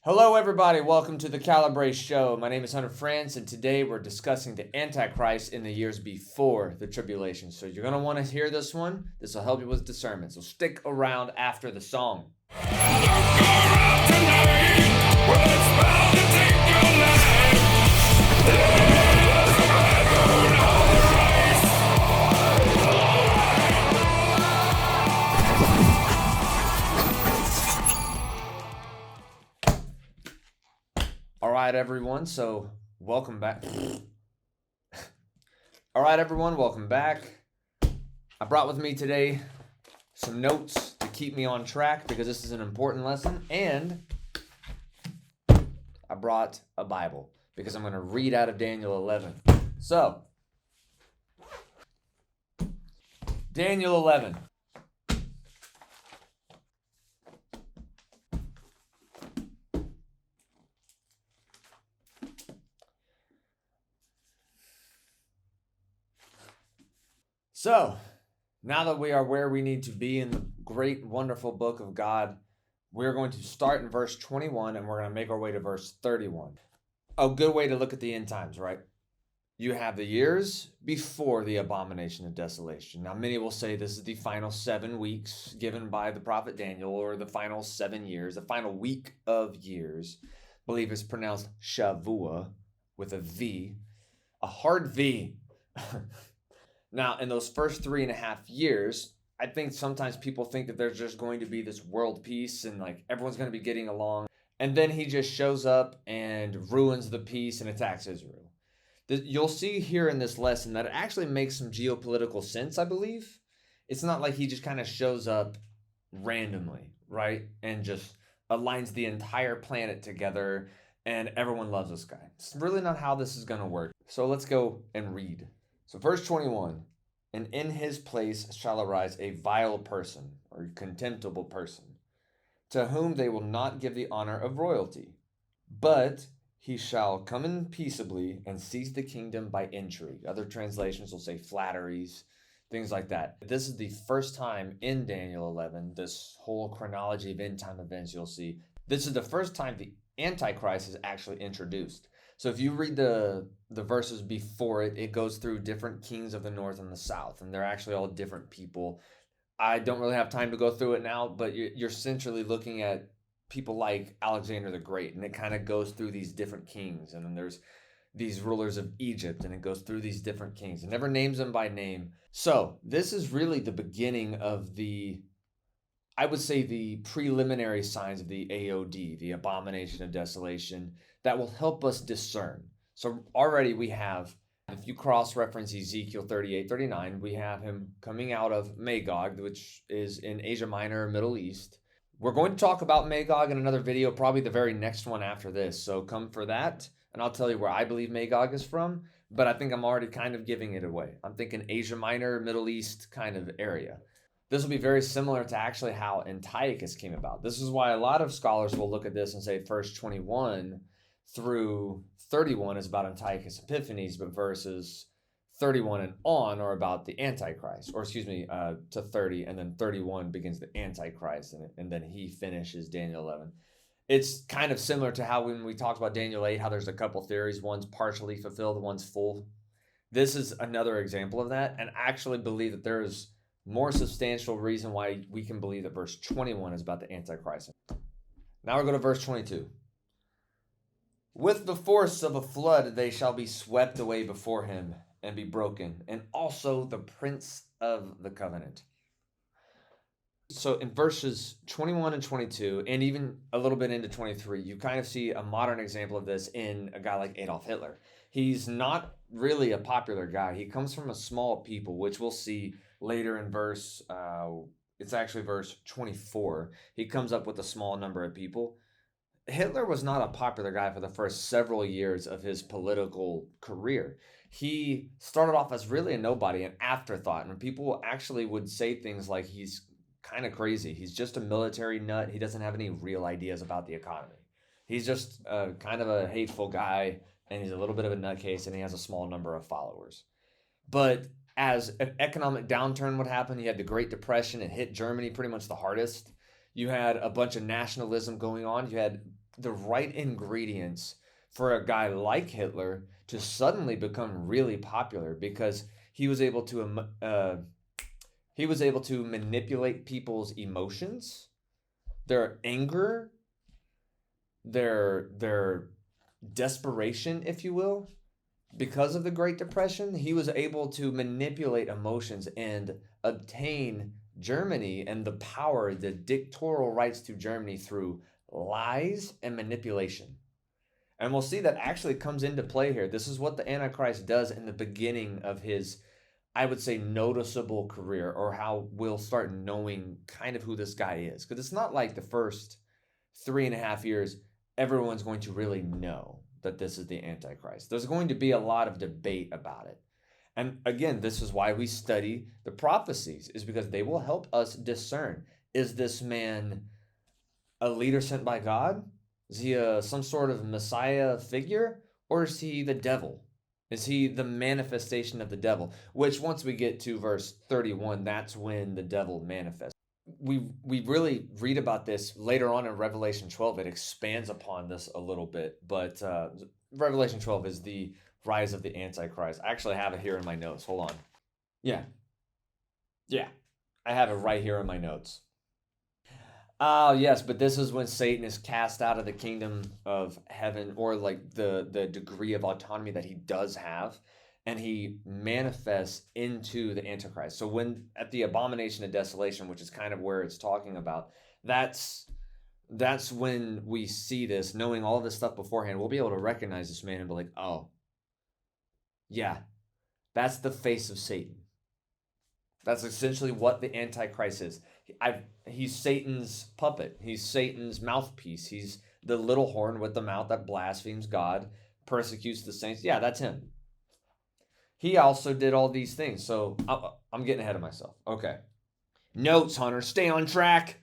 Hello, everybody. Welcome to the Calibrate show. My name is Hunter France, and today we're discussing the Antichrist in the years before the Tribulation. So you're going to want to hear this one. This will help you with discernment. So stick around after the song. All right, everyone. So welcome back. All right, everyone. Welcome back. I brought with me today some notes to keep me on track because this is an important lesson. And I brought a Bible because I'm going to read out of Daniel 11. So, Daniel 11. So, now that we are where we need to be in the great, wonderful book of God, we're going to start in verse 21 and we're going to make our way to verse 31. A good way to look at the end times, right? You have the years before the abomination of desolation. Now, many will say this is the final 7 weeks given by the prophet Daniel, or the final 7 years, the final week of years. I believe it's pronounced Shavua with a V, a hard V. Now, in those first 3.5 years, I think sometimes people think that there's just going to be this world peace and like everyone's going to be getting along. And then he just shows up and ruins the peace and attacks Israel. You'll see here in this lesson that it actually makes some geopolitical sense, I believe. It's not like he just kind of shows up randomly, right? And just aligns the entire planet together and everyone loves this guy. It's really not how this is going to work. So let's go and read. So verse 21, and in his place shall arise a vile person, or contemptible person, to whom they will not give the honor of royalty, but he shall come in peaceably and seize the kingdom by intrigue. Other translations will say flatteries, things like that. This is the first time in Daniel 11, this whole chronology of end time events you'll see. This is the first time the Antichrist is actually introduced. So if you read the verses before it, it goes through different kings of the north and the south, and they're actually all different people. I don't really have time to go through it now, but you're essentially looking at people like Alexander the Great, and it kind of goes through these different kings, and then there's these rulers of Egypt, and it goes through these different kings. It never names them by name. So this is really the beginning of I would say the preliminary signs of the AOD, the abomination of desolation, that will help us discern. So already we have, if you cross-reference Ezekiel 38-39, we have him coming out of Magog, which is in Asia Minor, Middle East. We're going to talk about Magog in another video, probably the very next one after this. So come for that, and I'll tell you where I believe Magog is from, but I think I'm already kind of giving it away. I'm thinking Asia Minor, Middle East kind of area. This will be very similar to actually how Antiochus came about. This is why a lot of scholars will look at this and say verse 21 through 31 is about Antiochus Epiphanes, but verses 31 and on are about the Antichrist, or to 30, and then 31 begins the Antichrist, and then he finishes Daniel 11. It's kind of similar to how when we talked about Daniel 8, how there's a couple theories, one's partially fulfilled, one's full. This is another example of that, and I actually believe that there's more substantial reason why we can believe that verse 21 is about the Antichrist. Now we're going to verse 22. With the force of a flood they shall be swept away before him and be broken, and also the prince of the covenant. So in verses 21 and 22, and even a little bit into 23, you kind of see a modern example of this in a guy like Adolf Hitler. He's not really a popular guy. He comes from a small people, which we'll see later in it's actually verse 24. He comes up with a small number of people. Hitler was not a popular guy for the first several years of his political career. He started off as really a nobody, an afterthought, and people actually would say things like he's kind of crazy. He's just a military nut. He doesn't have any real ideas about the economy. He's just kind of a hateful guy, and he's a little bit of a nutcase, and he has a small number of followers. But as an economic downturn would happen, you had the Great Depression. It hit Germany pretty much the hardest. You had a bunch of nationalism going on. You had the right ingredients for a guy like Hitler to suddenly become really popular because he was able to manipulate people's emotions, their anger, their desperation, if you will. Because of the Great Depression, he was able to manipulate emotions and obtain Germany and the power, the dictatorial rights to Germany through lies and manipulation. And we'll see that actually comes into play here. This is what the Antichrist does in the beginning of his, I would say, noticeable career, or how we'll start knowing kind of who this guy is. Because it's not like the first 3.5 years, everyone's going to really know that this is the Antichrist. There's going to be a lot of debate about it. And again, this is why we study the prophecies, is because they will help us discern, is this man a leader sent by God? Is he some sort of Messiah figure? Or is he the devil? Is he the manifestation of the devil? Which, once we get to verse 31, that's when the devil manifests. We really read about this later on in Revelation 12. It expands upon this a little bit, but Revelation 12 is the rise of the Antichrist. I actually have it here in my notes. Hold on. Yeah. I have it right here in my notes. Oh, yes, but this is when Satan is cast out of the kingdom of heaven, or like the degree of autonomy that he does have, and he manifests into the Antichrist. So when at the abomination of desolation, which is kind of where it's talking about, that's when we see this, knowing all this stuff beforehand, we'll be able to recognize this man and be like, oh, yeah, that's the face of Satan. That's essentially what the Antichrist is. He's Satan's puppet. He's Satan's mouthpiece. He's the little horn with the mouth that blasphemes God, persecutes the saints. Yeah, that's him. He also did all these things. So I'm getting ahead of myself. Okay. Notes, Hunter. Stay on track.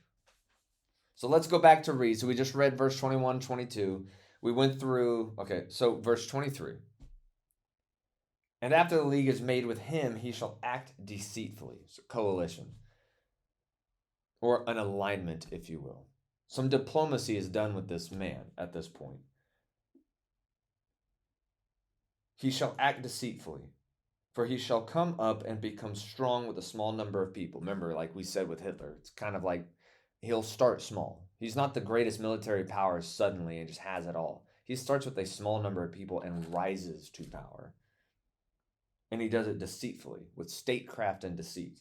So let's go back to read. So we just read verse 21, 22. We went through, okay, so verse 23. And after the league is made with him, he shall act deceitfully. So coalition. Or an alignment, if you will. Some diplomacy is done with this man at this point. He shall act deceitfully, for he shall come up and become strong with a small number of people. Remember, like we said with Hitler, it's kind of like he'll start small. He's not the greatest military power suddenly and just has it all. He starts with a small number of people and rises to power. And he does it deceitfully, with statecraft and deceit.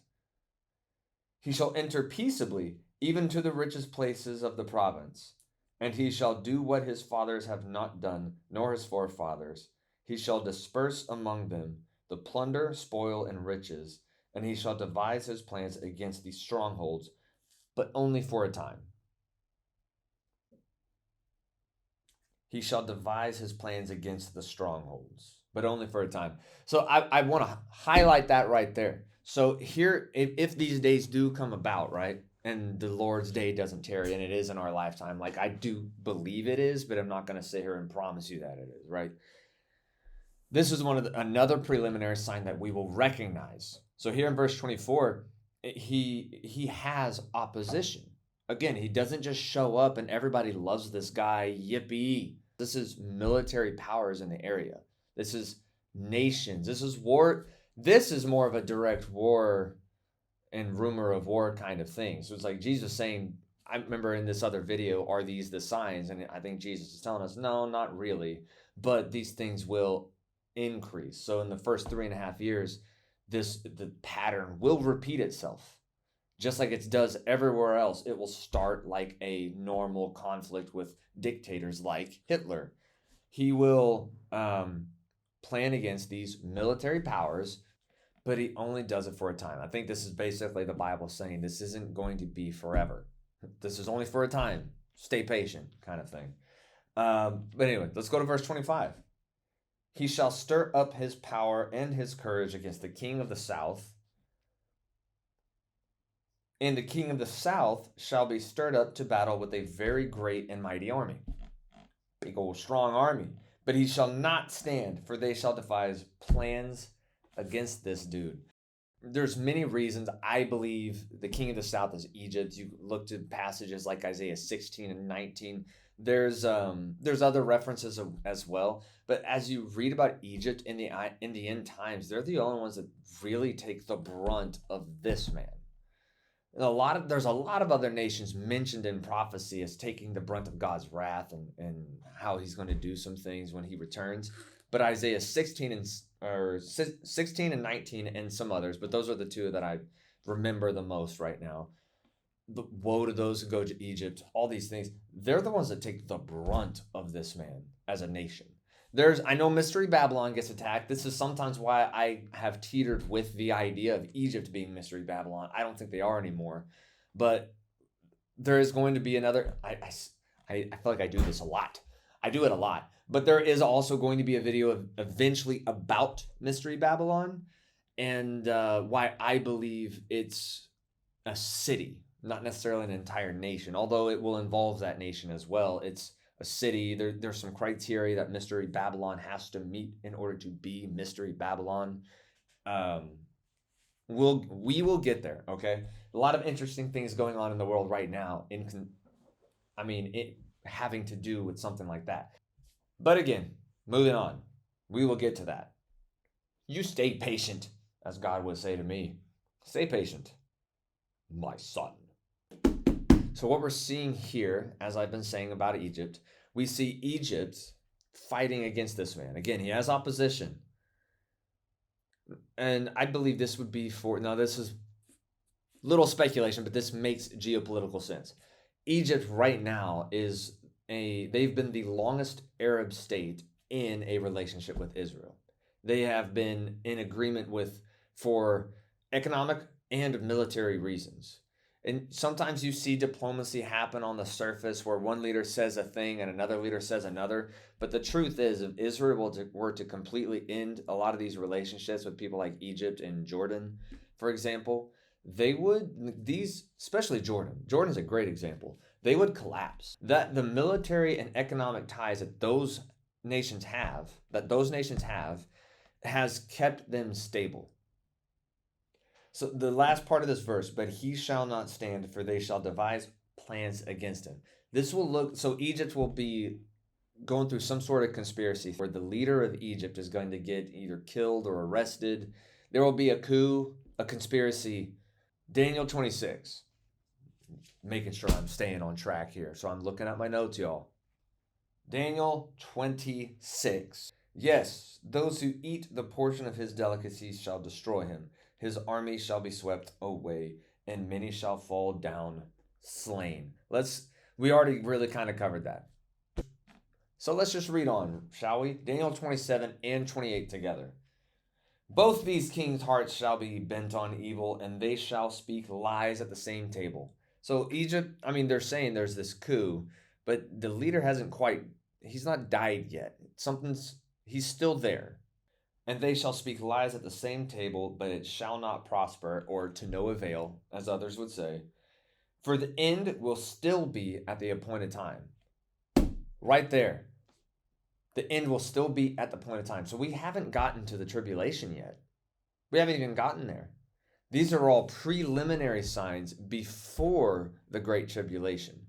He shall enter peaceably, even to the richest places of the province. And he shall do what his fathers have not done, nor his forefathers. He shall disperse among them the plunder, spoil, and riches. And he shall devise his plans against these strongholds, but only for a time. He shall devise his plans against the strongholds, but only for a time. So I want to highlight that right there. So here, if these days do come about, right, and the Lord's day doesn't tarry, and it is in our lifetime, like I do believe it is, but I'm not going to sit here and promise you that it is, right? This is another preliminary sign that we will recognize. So here in verse 24, he has opposition. Again, he doesn't just show up and everybody loves this guy, yippee. This is military powers in the area. This is nations. This is war. This is more of a direct war and rumor of war kind of thing. So it's like Jesus saying, I remember in this other video, are these the signs? And I think Jesus is telling us, no, not really. But these things will increase. So in the first 3.5 years, the pattern will repeat itself. Just like it does everywhere else, it will start like a normal conflict with dictators like Hitler. He will plan against these military powers, but he only does it for a time. I think this is basically the Bible saying this isn't going to be forever. This is only for a time. Stay patient, kind of thing. But anyway, let's go to verse 25. He shall stir up his power and his courage against the king of the south. And the king of the south shall be stirred up to battle with a very great and mighty army. Big old strong army. But he shall not stand, for they shall devise plans against this dude. There's many reasons I believe the king of the south is Egypt. You look to passages like Isaiah 16 and 19 There's other references as well, but as you read about Egypt in the end times, they're the only ones that really take the brunt of this man. There's a lot of other nations mentioned in prophecy as taking the brunt of God's wrath and how he's going to do some things when he returns. But Isaiah 16 and 19 and some others, but those are the two that I remember the most right now. The woe to those who go to Egypt, all these things, they're the ones that take the brunt of this man as a nation. I know Mystery Babylon gets attacked. This is sometimes why I have teetered with the idea of Egypt being Mystery Babylon. I don't think they are anymore, but there is going to be another. I feel like I do this a lot. I do it a lot, but there is also going to be a video eventually about Mystery Babylon and why I believe it's a city, not necessarily an entire nation, although it will involve that nation as well. It's a city. There's some criteria that Mystery Babylon has to meet in order to be Mystery Babylon. We will get there. Okay, a lot of interesting things going on in the world right now. It having to do with something like that. But again, moving on, we will get to that. You stay patient, as God would say to me. Stay patient, my son. So what we're seeing here, as I've been saying about Egypt, we see Egypt fighting against this man. Again, he has opposition. And I believe this would be now this is little speculation, but this makes geopolitical sense. Egypt right now they've been the longest Arab state in a relationship with Israel. They have been in agreement for economic and military reasons. And sometimes you see diplomacy happen on the surface where one leader says a thing and another leader says another. But the truth is, if Israel were to completely end a lot of these relationships with people like Egypt and Jordan, for example, especially Jordan. Jordan's a great example. They would collapse. That the military and economic ties that those nations have, has kept them stable. So the last part of this verse, but he shall not stand, for they shall devise plans against him. So Egypt will be going through some sort of conspiracy where the leader of Egypt is going to get either killed or arrested. There will be a coup, a conspiracy. Daniel 26. Making sure I'm staying on track here. So I'm looking at my notes, y'all. Daniel 26. Yes, those who eat the portion of his delicacies shall destroy him. His army shall be swept away, and many shall fall down slain. We already really kind of covered that. So let's just read on, shall we? Daniel 27 and 28 together. Both these kings' hearts shall be bent on evil, and they shall speak lies at the same table. So Egypt, they're saying there's this coup, but the leader he's not died yet. He's still there. And they shall speak lies at the same table, but it shall not prosper, or to no avail, as others would say. For the end will still be at the appointed time. Right there. The end will still be at the point of time. So we haven't gotten to the tribulation yet. We haven't even gotten there. These are all preliminary signs before the Great Tribulation.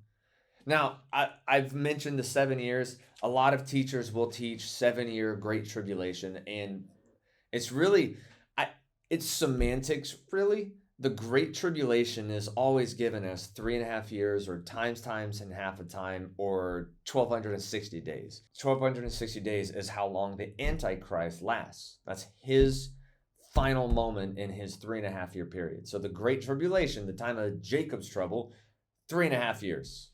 Now, I've mentioned the 7 years. A lot of teachers will teach 7-year Great Tribulation, and it's really, it's semantics, really. The Great Tribulation is always given as 3.5 years, or times and half a time, or 1,260 days. 1,260 days is how long the Antichrist lasts. That's his final moment in his 3.5-year period. So the Great Tribulation, the time of Jacob's trouble, 3.5 years.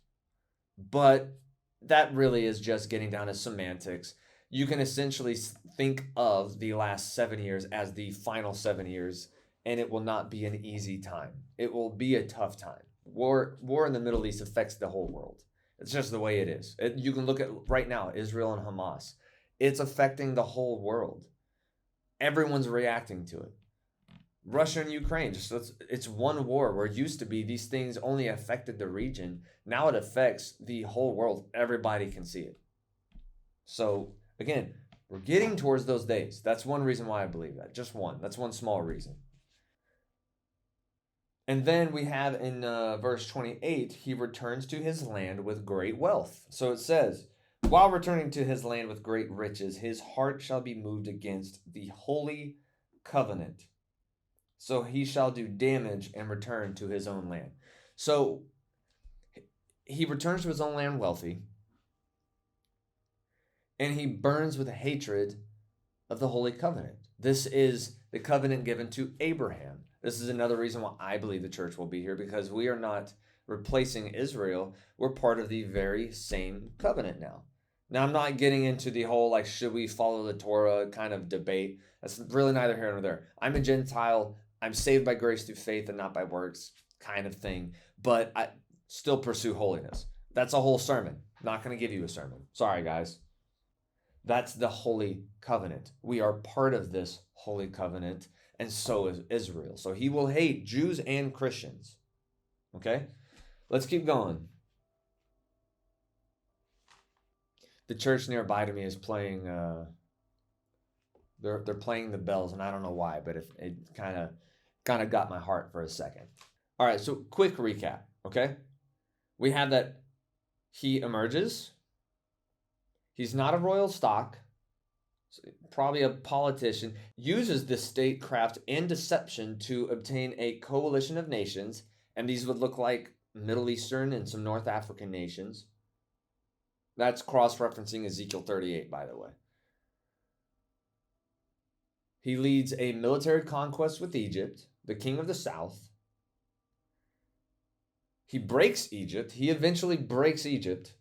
But that really is just getting down to semantics. You can essentially think of the last 7 years as the final 7 years, and it will not be an easy time. It will be a tough time. War in the Middle East affects the whole world. It's just the way it is. You can look at right now, Israel and Hamas. It's affecting the whole world. Everyone's reacting to it. Russia and Ukraine, it's one war where it used to be these things only affected the region. Now it affects the whole world. Everybody can see it. So again, we're getting towards those days. That's one reason why I believe that. Just one. That's one small reason. And then we have in verse 28, he returns to his land with great wealth. So it says, while returning to his land with great riches, his heart shall be moved against the holy covenant. So he shall do damage and return to his own land. So he returns to his own land wealthy, and he burns with hatred of the holy covenant. This is the covenant given to Abraham. This is another reason why I believe the church will be here, because we are not replacing Israel. We're part of the very same covenant now. Now, I'm not getting into the whole, like, should we follow the Torah kind of debate. That's really neither here nor there. I'm a Gentile. I'm saved by grace through faith and not by works kind of thing. But I still pursue holiness. That's a whole sermon. Not going to give you a sermon. Sorry, guys. That's the holy covenant. We are part of this holy covenant, and so is Israel. So he will hate Jews and Christians. Okay? Let's keep going. The church nearby to me is playing they're playing the bells, and I don't know why, but it kind of got my heart for a second. All right, so quick recap, okay? We have that he emerges. He's not a royal stock, probably a politician, uses this statecraft and deception to obtain a coalition of nations, and these would look like Middle Eastern and some North African nations. That's cross-referencing Ezekiel 38, by the way. He leads a military conquest with Egypt, the king of the south. He breaks Egypt. He eventually breaks Egypt.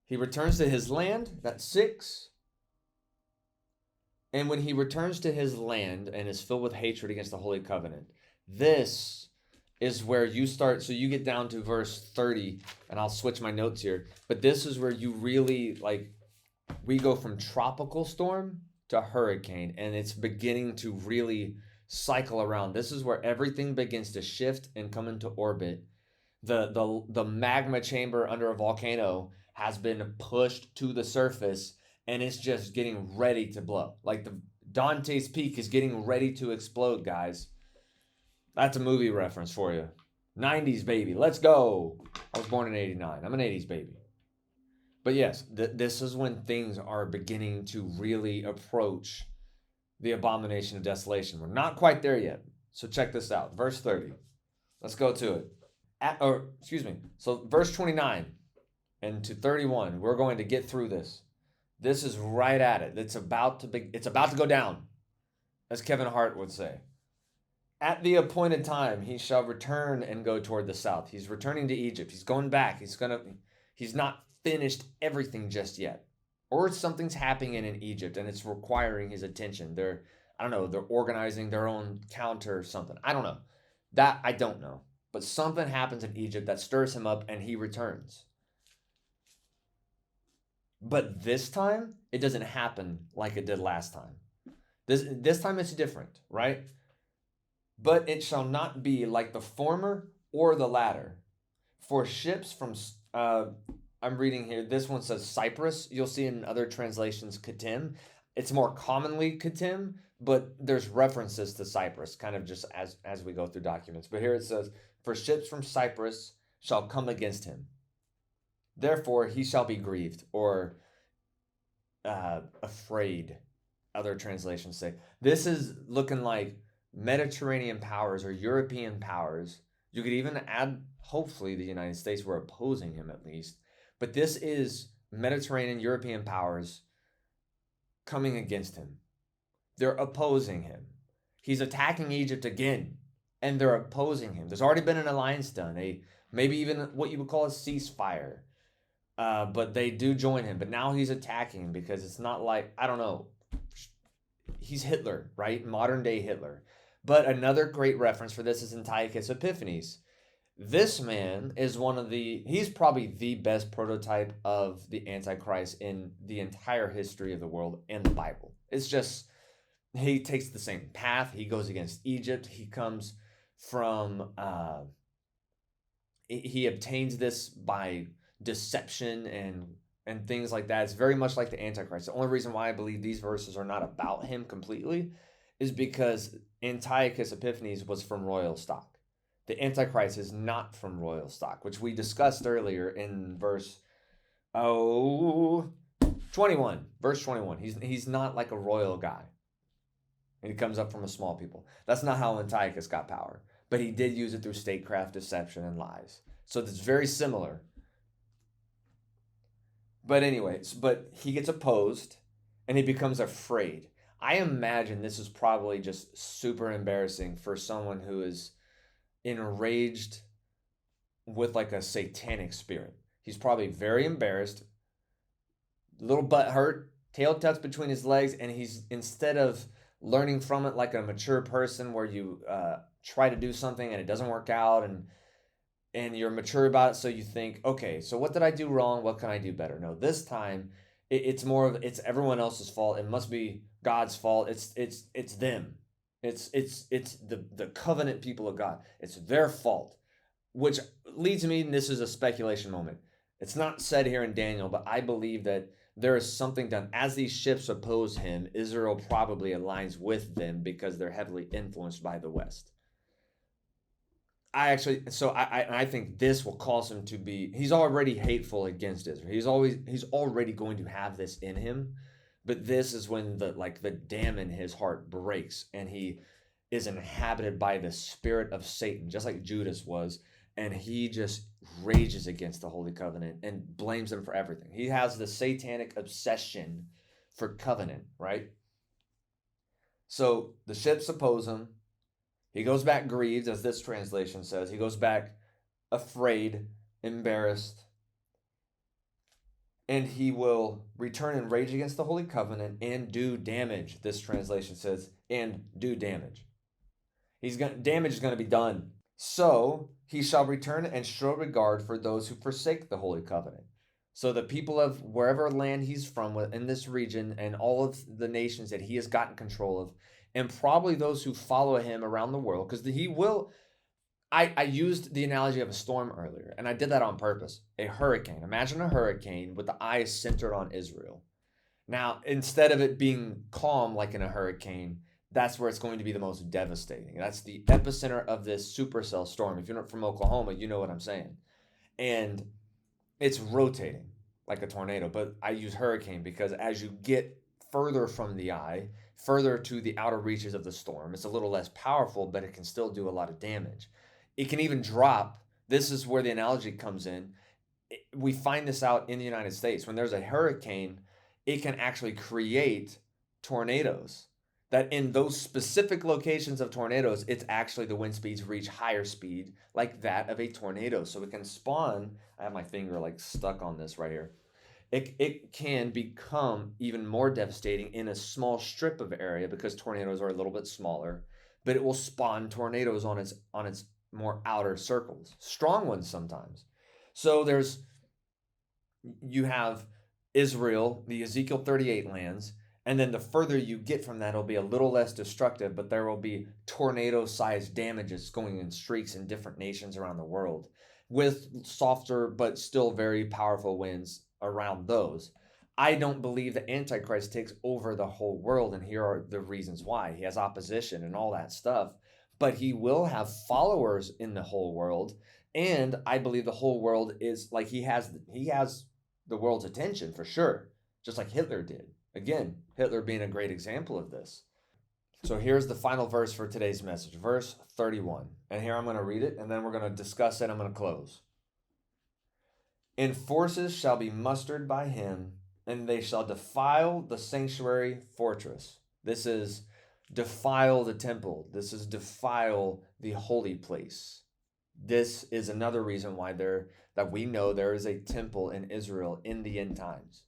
He returns to his land, that's 6. And when he returns to his land and is filled with hatred against the Holy Covenant, this is where you start. So you get down to verse 30, and I'll switch my notes here. But this is where you really, like, we go from tropical storm to hurricane, and it's beginning to really cycle around. This is where everything begins to shift and come into orbit. The magma chamber under a volcano has been pushed to the surface, and it's just getting ready to blow. Like the Dante's Peak is getting ready to explode, guys. That's a movie reference for you. 90s baby, let's go. I was born in 89. I'm an 80s baby. But yes, this is when things are beginning to really approach the abomination of desolation. We're not quite there yet. So check this out. Verse 30. Let's go to it. So verse 29 and to 31, we're going to get through this. This is right at it. It's about to go down, as Kevin Hart would say. At the appointed time, he shall return and go toward the south. He's returning to Egypt. He's going back. He's not finished everything just yet. Or something's happening in Egypt and it's requiring his attention. They're organizing their own counter or something. I don't know. That I don't know. But something happens in Egypt that stirs him up and he returns. But this time, it doesn't happen like it did last time. This time it's different, right? But it shall not be like the former or the latter. For ships from, I'm reading here, this one says Cyprus. You'll see in other translations Kitim. It's more commonly Kitim, but there's references to Cyprus, kind of just as we go through documents. But here it says, for ships from Cyprus shall come against him. Therefore he shall be grieved, or afraid, other translations say. This is looking like Mediterranean powers or European powers. You could even add, hopefully, the United States were opposing him at least. But this is Mediterranean European powers coming against him. They're opposing him. He's attacking Egypt again, and they're opposing him. There's already been an alliance done, maybe even what you would call a ceasefire. But they do join him. But now he's attacking him because it's not like, I don't know, he's Hitler, right? Modern day Hitler. But another great reference for this is Antiochus Epiphanes. This man is he's probably the best prototype of the Antichrist in the entire history of the world and the Bible. It's just, he takes the same path. He goes against Egypt. He comes from, he obtains this by deception and things like that. It's very much like the Antichrist. The only reason why I believe these verses are not about him completely is because Antiochus Epiphanes was from royal stock. The Antichrist is not from royal stock, which we discussed earlier in verse 21. Verse 21. He's not like a royal guy. And he comes up from a small people. That's not how Antiochus got power. But he did use it through statecraft, deception, and lies. So it's very similar. But anyways, but he gets opposed and he becomes afraid. I imagine this is probably just super embarrassing for someone who is enraged with like a satanic spirit. He's probably very embarrassed, little butt hurt, tail tucked between his legs, and he's, instead of learning from it like a mature person where you try to do something and it doesn't work out, and you're mature about it, so you think, okay, so what did I do wrong? What can I do better? No, this time it's more of, it's everyone else's fault. It must be God's fault. It's them. It's the covenant people of God. It's their fault, which leads me, and this is a speculation moment. It's not said here in Daniel, but I believe that there is something done. As these ships oppose him, Israel probably aligns with them because they're heavily influenced by the West. I think this will cause him to be, he's already hateful against Israel. He's already going to have this in him, but this is when the dam in his heart breaks and he is inhabited by the spirit of Satan, just like Judas was, and he just rages against the Holy Covenant and blames them for everything. He has the satanic obsession for covenant, right? So the ships oppose him. He goes back grieved, as this translation says. He goes back afraid, embarrassed, and he will return and rage against the Holy Covenant and do damage, this translation says, and do damage. Damage is going to be done. So he shall return and show regard for those who forsake the Holy Covenant. So the people of wherever land he's from in this region and all of the nations that he has gotten control of, and probably those who follow him around the world, because he will. I used the analogy of a storm earlier, and I did that on purpose. A hurricane. Imagine a hurricane with the eyes centered on Israel. Now, instead of it being calm like in a hurricane, that's where it's going to be the most devastating. That's the epicenter of this supercell storm. If you're not from Oklahoma, you know what I'm saying. And it's rotating like a tornado, but I use hurricane because as you get further from the eye, further to the outer reaches of the storm, it's a little less powerful, but it can still do a lot of damage. It can even drop. This is where the analogy comes in. We find this out in the United States. When there's a hurricane, it can actually create tornadoes. That in those specific locations of tornadoes, it's actually the wind speeds reach higher speed like that of a tornado. So it can spawn, I have my finger like stuck on this right here. It can become even more devastating in a small strip of area because tornadoes are a little bit smaller, but it will spawn tornadoes on its more outer circles, strong ones sometimes. So you have Israel, the Ezekiel 38 lands, and then the further you get from that, it'll be a little less destructive, but there will be tornado-sized damages going in streaks in different nations around the world with softer but still very powerful winds around those. I don't believe the Antichrist takes over the whole world, and here are the reasons why. He has opposition and all that stuff, but he will have followers in the whole world, and I believe the whole world is like he has the world's attention for sure, just like Hitler did. Again, Hitler being a great example of this. So here's the final verse for today's message, verse 31. And here I'm going to read it, and then we're going to discuss it. I'm going to close. And forces shall be mustered by him, and they shall defile the sanctuary fortress. This is defile the temple. This is defile the holy place. This is another reason why that we know there is a temple in Israel in the end times.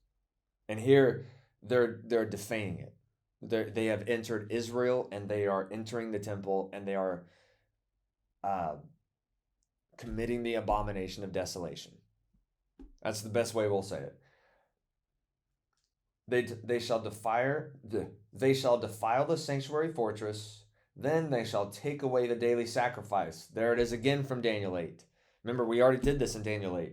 And here they're defaming it. They have entered Israel, and they are entering the temple, and they are committing the abomination of desolation. That's the best way we'll say it. They shall defile the sanctuary fortress. Then they shall take away the daily sacrifice. There it is again from Daniel 8. Remember, we already did this in Daniel 8.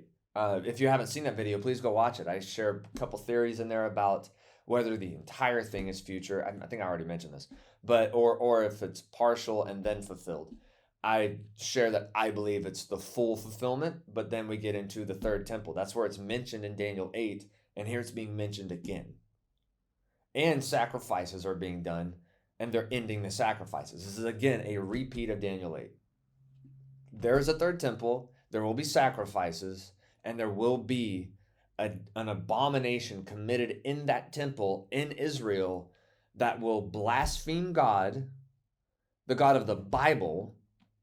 If you haven't seen that video, please go watch it. I share a couple theories in there about whether the entire thing is future. I think I already mentioned this, but or if it's partial and then fulfilled. I share that I believe it's the full fulfillment, but then we get into the third temple. That's where it's mentioned in Daniel 8, and here it's being mentioned again. And sacrifices are being done, and they're ending the sacrifices. This is again a repeat of Daniel 8. There's a third temple, there will be sacrifices, and there will be an abomination committed in that temple in Israel that will blaspheme God, the God of the Bible,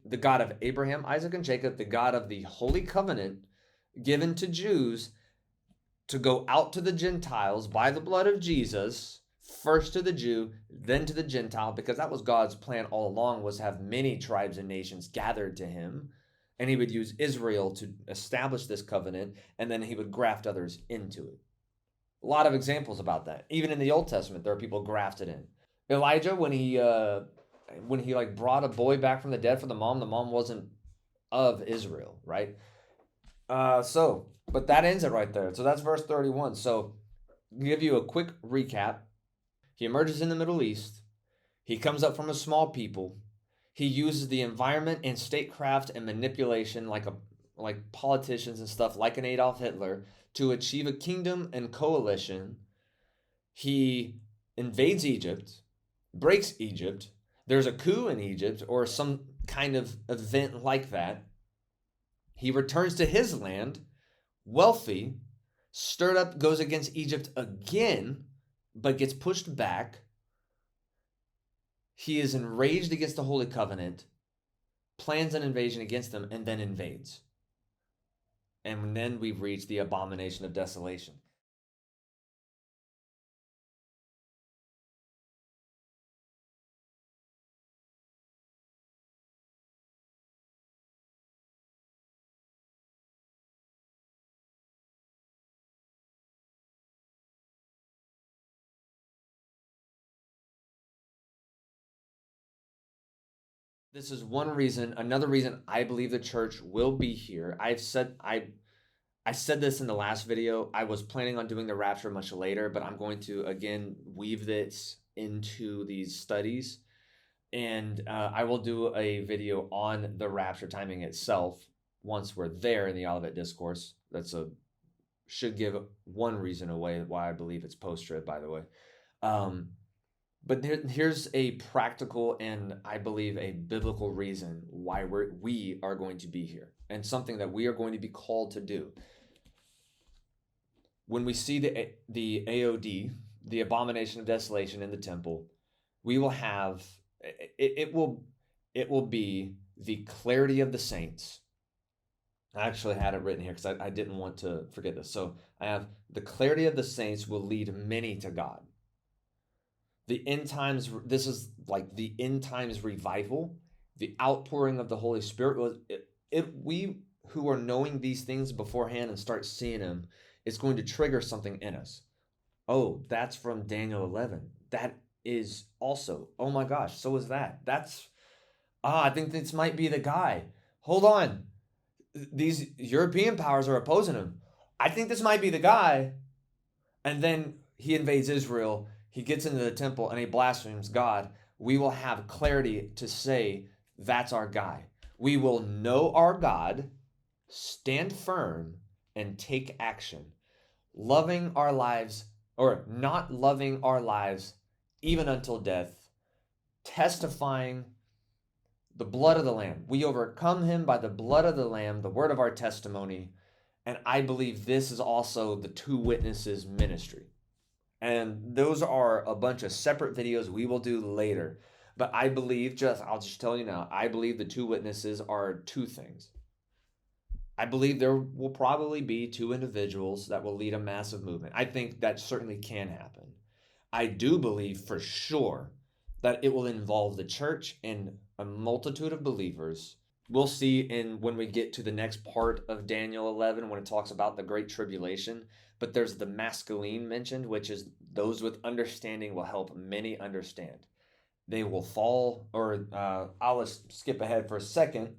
the God of Abraham, Isaac, and Jacob, the God of the Holy Covenant given to Jews to go out to the Gentiles by the blood of Jesus, first to the Jew, then to the Gentile, because that was God's plan all along, was have many tribes and nations gathered to him, and he would use Israel to establish this covenant, and then he would graft others into it. A lot of examples about that. Even in the Old Testament, there are people grafted in. Elijah, when he like brought a boy back from the dead for the mom wasn't of Israel, right? But that ends it right there. So that's verse 31. So to give you a quick recap, he emerges in the Middle East. He comes up from a small people. He uses the environment and statecraft and manipulation like politicians and stuff, like an Adolf Hitler, to achieve a kingdom and coalition. He invades Egypt, breaks Egypt. There's a coup in Egypt or some kind of event like that. He returns to his land, wealthy, stirred up, goes against Egypt again, but gets pushed back. He is enraged against the Holy Covenant, plans an invasion against them, and then invades. And then we reach the abomination of desolation. This is one reason. Another reason I believe the church will be here. I said this in the last video. I was planning on doing the rapture much later, but I'm going to again weave this into these studies, and I will do a video on the rapture timing itself once we're there in the Olivet Discourse. Should give one reason away why I believe it's post-trib, by the way. But here's a practical and I believe a biblical reason why we are going to be here, and something that we are going to be called to do. When we see the AOD, the abomination of desolation in the temple, we will have it will be the clarity of the saints. I actually had it written here because I didn't want to forget this. So I have the clarity of the saints will lead many to God. The end times, this is like the end times revival, the outpouring of the Holy Spirit. Was we who are knowing these things beforehand and start seeing them, it's going to trigger something in us. Oh, that's from Daniel 11. That is also, oh my gosh, so is that. I think this might be the guy. Hold on. These European powers are opposing him. I think this might be the guy. And then he invades Israel. He gets into the temple and he blasphemes God. We will have clarity to say that's our guy. We will know our God, stand firm, and take action. Loving our lives, or not loving our lives, even until death, testifying the blood of the Lamb. We overcome him by the blood of the Lamb, the word of our testimony. And I believe this is also the two witnesses ministry. And those are a bunch of separate videos we will do later. But I believe, I'll just tell you now, I believe the two witnesses are two things. I believe there will probably be two individuals that will lead a massive movement. I think that certainly can happen. I do believe for sure that it will involve the church and a multitude of believers. We'll see when we get to the next part of Daniel 11 when it talks about the Great Tribulation. But there's the masculine mentioned, which is those with understanding will help many understand. They will fall, or I'll skip ahead for a second.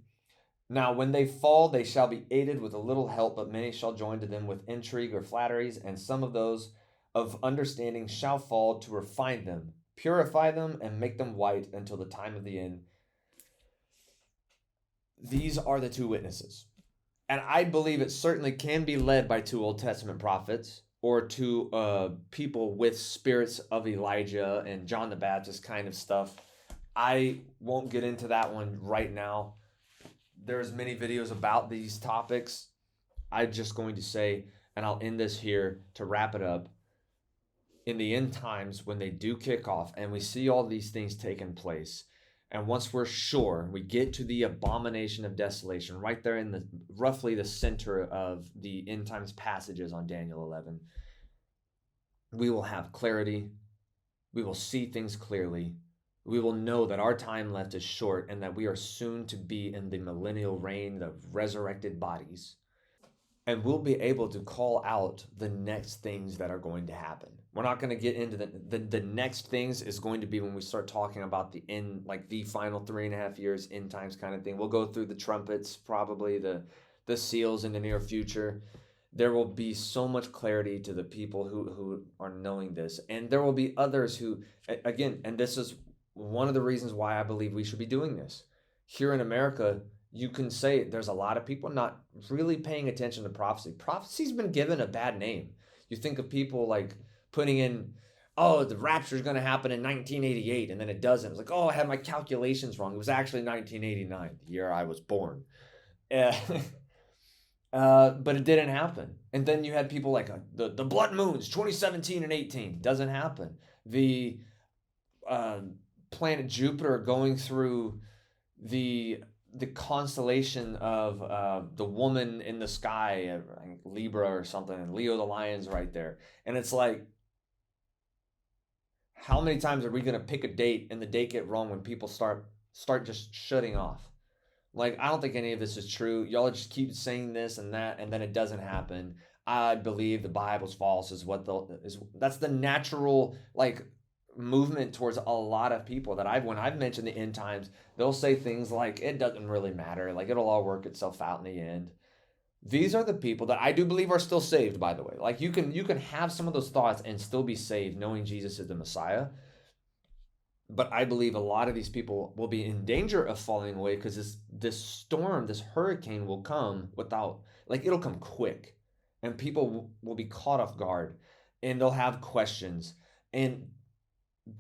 Now, when they fall, they shall be aided with a little help, but many shall join to them with intrigue or flatteries, and some of those of understanding shall fall to refine them, purify them, and make them white until the time of the end. These are the two witnesses. And I believe it certainly can be led by two Old Testament prophets or two people with spirits of Elijah and John the Baptist kind of stuff. I won't get into that one right now. There's many videos about these topics. I'm just going to say, and I'll end this here to wrap it up. In the end times, when they do kick off and we see all these things taking place, and once we're sure, we get to the abomination of desolation, right there in the roughly the center of the end times passages on Daniel 11, we will have clarity. We will see things clearly. We will know that our time left is short and that we are soon to be in the millennial reign of resurrected bodies. And we'll be able to call out the next things that are going to happen. We're not going to get into the next things is going to be when we start talking about the end, like the final 3.5 years, end times kind of thing. We'll go through the trumpets, probably the seals in the near future. There will be so much clarity to the people who are knowing this. And there will be others who, again, and this is one of the reasons why I believe we should be doing this. Here in America, you can say there's a lot of people not really paying attention to prophecy. Prophecy's been given a bad name. You think of people like putting in, oh, the rapture is going to happen in 1988, and then it doesn't. It's like, oh, I had my calculations wrong. It was actually 1989, the year I was born. But it didn't happen. And then you had people like the blood moons, 2017 and 18. Doesn't happen. The planet Jupiter going through the constellation of the woman in the sky, Libra or something, and Leo the lion's right there. And it's like, how many times are we going to pick a date and the date get wrong when people start just shutting off? Like, I don't think any of this is true. Y'all just keep saying this and that, and then it doesn't happen. I believe the Bible's false is that's the natural, like, movement towards a lot of people that when I've mentioned the end times, they'll say things like, it doesn't really matter, like it'll all work itself out in the end. These are the people that I do believe are still saved, by the way. Like, you can have some of those thoughts and still be saved knowing Jesus is the Messiah. But I believe a lot of these people will be in danger of falling away because this storm, this hurricane will come without, like, it'll come quick, and people will be caught off guard, and they'll have questions, and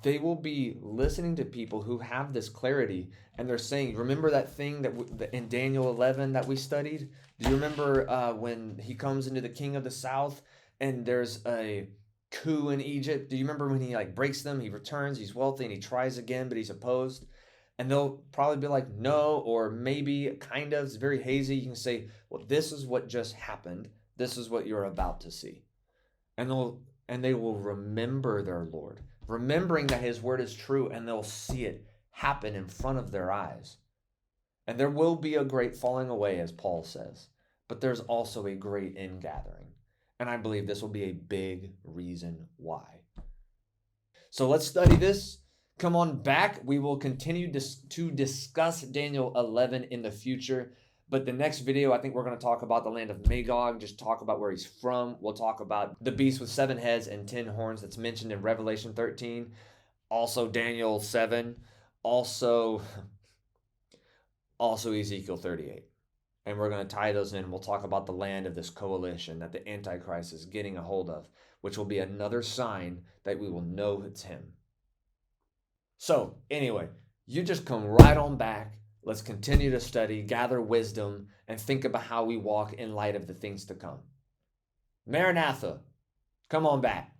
they will be listening to people who have this clarity, and they're saying, remember that thing that in Daniel 11 that we studied? Do you remember when he comes into the king of the south and there's a coup in Egypt? Do you remember when he like breaks them, he returns, he's wealthy, and he tries again, but he's opposed? And they'll probably be like, no, or maybe, kind of. It's very hazy. You can say, well, this is what just happened. This is what you're about to see. And they will remember their Lord, remembering that his word is true, and they'll see it happen in front of their eyes. And there will be a great falling away, as Paul says, but there's also a great ingathering. And I believe this will be a big reason why. So let's study this. Come on back. We will continue to discuss Daniel 11 in the future. But the next video, I think we're going to talk about the land of Magog, just talk about where he's from. We'll talk about the beast with 7 heads and 10 horns that's mentioned in Revelation 13. Also Daniel 7. Also Ezekiel 38. And we're going to tie those in. We'll talk about the land of this coalition that the Antichrist is getting a hold of, which will be another sign that we will know it's him. So anyway, you just come right on back. Let's continue to study, gather wisdom, and think about how we walk in light of the things to come. Maranatha, come on back.